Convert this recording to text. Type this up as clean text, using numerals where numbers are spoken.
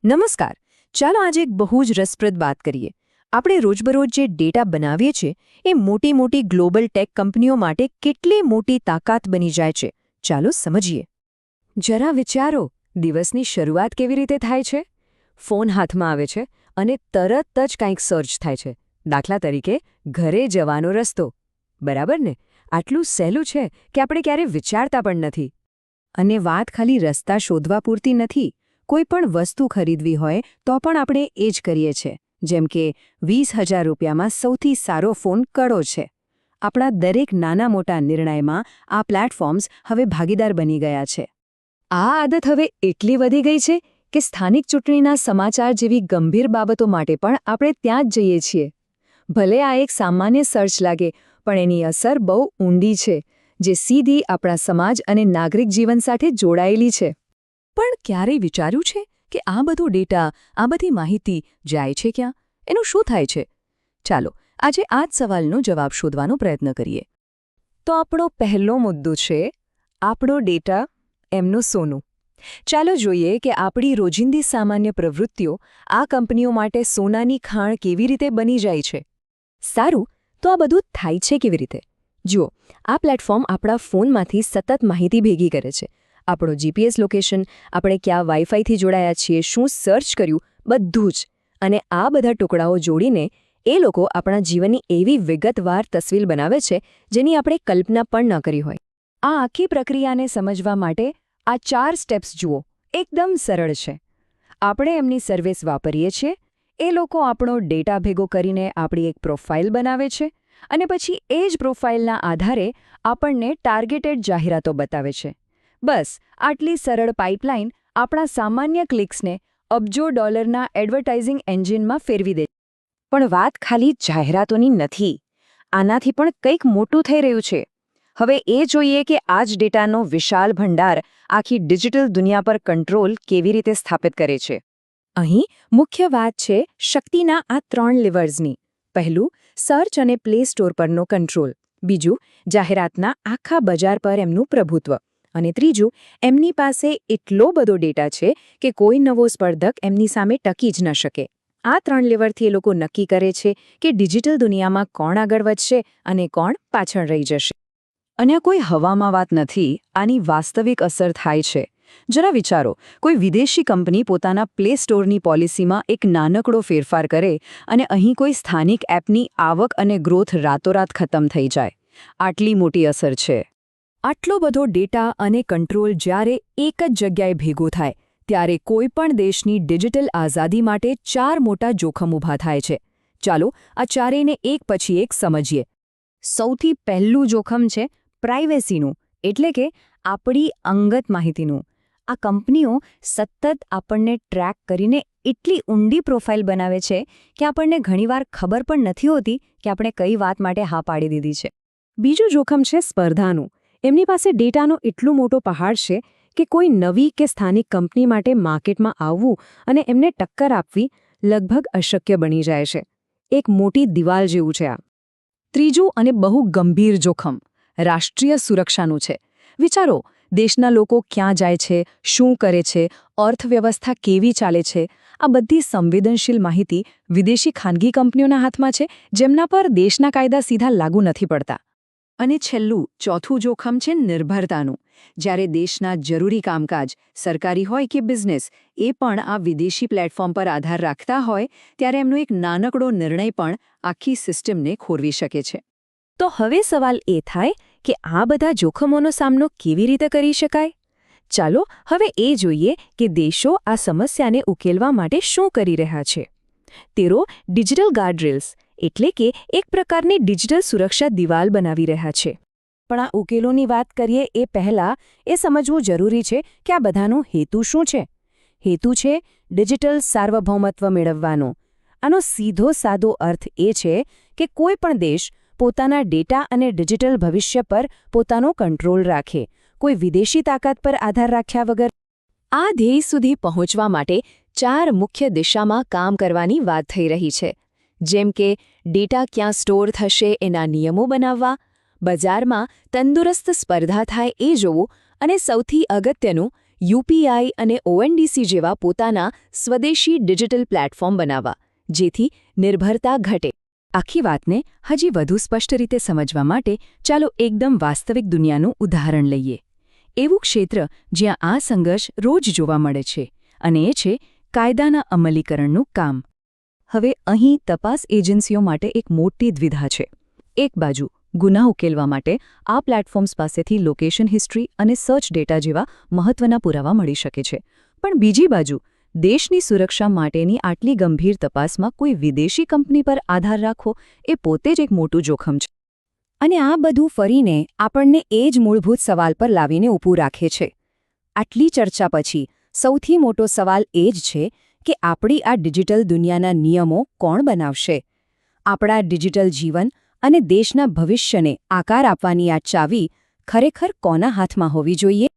નમસ્કાર. ચાલો આજે એક બહુ જ રસપ્રદ વાત કરીએ. આપણે રોજબરોજ જે ડેટા બનાવીએ છીએ એ મોટી મોટી ગ્લોબલ ટેક કંપનીઓ માટે કેટલી મોટી તાકાત બની જાય છે. ચાલો સમજીએ. જરા વિચારો, દિવસની શરૂઆત કેવી રીતે થાય છે? ફોન હાથમાં આવે છે અને તરત જ કંઈક સર્ચ થાય છે. દાખલા તરીકે, ઘરે જવાનો રસ્તો. બરાબર ને? આટલું સહેલું છે કે આપણે ક્યારેય વિચારતા પણ નથી. અને વાત ખાલી રસ્તા શોધવા પૂરતી નથી. કોઈ પણ વસ્તુ ખરીદવી હોય તો પણ આપણે એ જ કરીએ છીએ. જેમ કે 20,000 રૂપિયામાં સૌથી સારો ફોન કયો છે. આપણા દરેક નાના મોટા નિર્ણયમાં આ પ્લેટફોર્મ્સ હવે ભાગીદાર બની ગયા છે. આ આદત હવે એટલી વધી ગઈ છે કે સ્થાનિક ચૂંટણીના સમાચાર જેવી ગંભીર બાબતો માટે પણ આપણે ત્યાં જ જઈએ છીએ. ભલે આ એક સામાન્ય સર્ચ લાગે, પણ એની અસર બહુ ઊંડી છે, જે સીધી આપણા સમાજ અને નાગરિક જીવન સાથે જોડાયેલી છે. પણ ક્યારેય વિચાર્યું છે કે આ બધો ડેટા, આ બધી માહિતી જાય છે ક્યાં? એનું શું થાય છે? ચાલો, આજે આ જ સવાલનો જવાબ શોધવાનો પ્રયત્ન કરીએ. તો આપણો પહેલો મુદ્દો છે આપણો ડેટા, એમનું સોનું. ચાલો જોઈએ કે આપણી રોજિંદી સામાન્ય પ્રવૃત્તિઓ આ કંપનીઓ માટે સોનાની ખાણ કેવી રીતે બની જાય છે. સારું, તો આ બધું થાય છે કેવી રીતે? જુઓ, આ પ્લેટફોર્મ આપણા ફોનમાંથી સતત માહિતી ભેગી કરે છે. આપણો જીપીએસ લોકેશન, આપણે ક્યાં વાઈફાઈથી જોડાયા છીએ, શું સર્ચ કર્યું, બધું જ. અને આ બધા ટુકડાઓ જોડીને એ લોકો આપણા જીવનની એવી વિગતવાર તસવીર બનાવે છે જેની આપણે કલ્પના પણ ન કરી હોય. આ આખી પ્રક્રિયાને સમજવા માટે આ 4 સ્ટેપ્સ જુઓ. એકદમ સરળ છે. આપણે એમની સર્વિસ વાપરીએ છીએ, એ લોકો આપણો ડેટા ભેગો કરીને આપણી એક પ્રોફાઇલ બનાવે છે, અને પછી એ જ પ્રોફાઇલના આધારે આપણને ટાર્ગેટેડ જાહેરાતો બતાવે છે. બસ આટલી સરળ પાઇપલાઇન આપણા સામાન્ય ક્લિક્સને અબજો ડોલરના એડવર્ટાઇઝિંગ એન્જિનમાં ફેરવી દે. પણ વાત ખાલી જાહેરાતોની નથી. આનાથી પણ કંઈક મોટું થઈ રહ્યું છે. હવે એ જોઈએ કે આ જ ડેટાનો વિશાળ ભંડાર આખી ડિજિટલ દુનિયા પર કંટ્રોલ કેવી રીતે સ્થાપિત કરે છે. અહીં મુખ્ય વાત છે શક્તિના આ 3 લિવર્સની. પહેલું, સર્ચ અને પ્લે સ્ટોર પરનો કંટ્રોલ. બીજું, જાહેરાતના આખા બજાર પર એમનું પ્રભુત્વ. અને ત્રીજું, એમની પાસે એટલો બધો ડેટા છે કે કોઈ નવો સ્પર્ધક એમની સામે ટકી જ ન શકે. આ 3 લેવરથી એ લોકો નક્કી કરે છે કે ડિજિટલ દુનિયામાં કોણ આગળ વધશે અને કોણ પાછળ રહી જશે. અને આ કોઈ હવામાં વાત નથી, આની વાસ્તવિક અસર થાય છે. જરા વિચારો, કોઈ વિદેશી કંપની પોતાના પ્લે સ્ટોરની પોલિસીમાં એક નાનકડો ફેરફાર કરે અને અહીં કોઈ સ્થાનિક એપની આવક અને ગ્રોથ રાતોરાત ખતમ થઈ જાય. આટલી મોટી અસર છે. આટલો બધો ડેટા અને કંટ્રોલ જ્યારે એક જ જગ્યાએ ભેગો થાય, ત્યારે કોઈ પણ દેશની ડિજિટલ આઝાદી માટે 4 મોટા જોખમ ઊભા થાય છે. ચાલો, આ ચારેયને એક પછી એક સમજીએ. સૌથી પહેલું જોખમ છે પ્રાઇવેસીનું, એટલે કે આપણી અંગત માહિતીનું. આ કંપનીઓ સતત આપણને ટ્રેક કરીને એટલી ઊંડી પ્રોફાઇલ બનાવે છે કે આપણને ઘણીવાર ખબર પણ નથી હોતી કે આપણે કઈ વાત માટે હા પાડી દીધી છે. બીજું જોખમ છે સ્પર્ધાનું. એમની પાસે ડેટાનો એટલો મોટો પહાડ છે કે કોઈ નવી કે સ્થાનિક કંપની માટે માર્કેટમાં આવવું અને એમને ટક્કર આપવી લગભગ અશક્ય બની જાય છે. એક મોટી દિવાલ જેવું છે આ. ત્રીજું અને બહુ ગંભીર જોખમ રાષ્ટ્રીય સુરક્ષાનું છે. વિચારો, દેશના લોકો ક્યાં જાય છે, શું કરે છે, અર્થવ્યવસ્થા કેવી ચાલે છે, આ બધી સંવેદનશીલ માહિતી વિદેશી ખાનગી કંપનીઓના હાથમાં છે, જેમના પર દેશના કાયદા સીધા લાગુ નથી પડતા. અને છેલ્લું, ચોથું જોખમ છે નિર્ભરતાનું. જ્યારે દેશના જરૂરી કામકાજ, સરકારી હોય કે બિઝનેસ, એ પણ આ વિદેશી પ્લેટફોર્મ પર આધાર રાખતા હોય, ત્યારે એમનો એક નાનકડો નિર્ણય પણ આખી સિસ્ટમને ખોરવી શકે છે. તો હવે સવાલ એ થાય કે આ બધા જોખમોનો સામનો કેવી રીતે કરી શકાય? ચાલો હવે એ જોઈએ કે દેશો આ સમસ્યાને ઉકેલવા માટે શું કરી રહ્યા છે. તેઓ ડિજિટલ ગાર્ડરેલ્સ, એટલે કે એક પ્રકારની ડિજિટલ સુરક્ષા દિવાલ બનાવી રહ્યા છે. પણ આ ઉકેલોની વાત કરીએ એ પહેલાં એ સમજવું જરૂરી છે કે આ બધાનો હેતુ શું છે. હેતુ છે ડિજિટલ સાર્વભૌમત્વ મેળવવાનો. આનો સીધો સાદો અર્થ એ છે કે કોઈ પણ દેશ પોતાના ડેટા અને ડિજિટલ ભવિષ્ય પર પોતાનો કંટ્રોલ રાખે, કોઈ વિદેશી તાકાત પર આધાર રાખ્યા વગર. આ ધ્યેય સુધી પહોંચવા માટે 4 મુખ્ય દિશામાં કામ કરવાની વાત થઈ રહી છે. જેમ કે ડેટા ક્યાં સ્ટોર થશે એના નિયમો બનાવવા, બજારમાં તંદુરસ્ત સ્પર્ધા થાય એ જોવું, અને સૌથી અગત્યનું યુપીઆઈ અને ઓએનડીસી જેવા પોતાના સ્વદેશી ડિજિટલ પ્લેટફોર્મ બનાવવા, જેથી નિર્ભરતા ઘટે. આખી વાતને હજી વધુ સ્પષ્ટ રીતે સમજવા માટે ચાલો એકદમ વાસ્તવિક દુનિયાનું ઉદાહરણ લઈએ. એવું ક્ષેત્ર જ્યાં આ સંઘર્ષ રોજ જોવા મળે છે, અને એ છે કાયદાના અમલીકરણનું કામ. હવે અહીં તપાસ એજન્સીઓ માટે એક મોટી દ્વિધા છે. એક બાજુ ગુના ઉકેલવા માટે આ પ્લેટફોર્મ્સ પાસેથી લોકેશન હિસ્ટ્રી અને સર્ચ ડેટા જેવા મહત્વના પુરાવા મળી શકે છે. પણ બીજી બાજુ દેશની સુરક્ષા માટેની આટલી ગંભીર તપાસમાં કોઈ વિદેશી કંપની પર આધાર રાખવો એ પોતે જ એક મોટું જોખમ છે. અને આ બધું ફરીને આપણને એ જ મૂળભૂત સવાલ પર લાવીને ઊભું રાખે છે. આટલી ચર્ચા પછી સૌથી મોટો સવાલ એ જ છે કે આપણી આ ડિજિટલ દુનિયાના નિયમો કોણ બનાવશે? આપણા ડિજિટલ જીવન અને દેશના ભવિષ્યને આકાર આપવાની આ ચાવી ખરેખર કોના હાથમાં હોવી જોઈએ?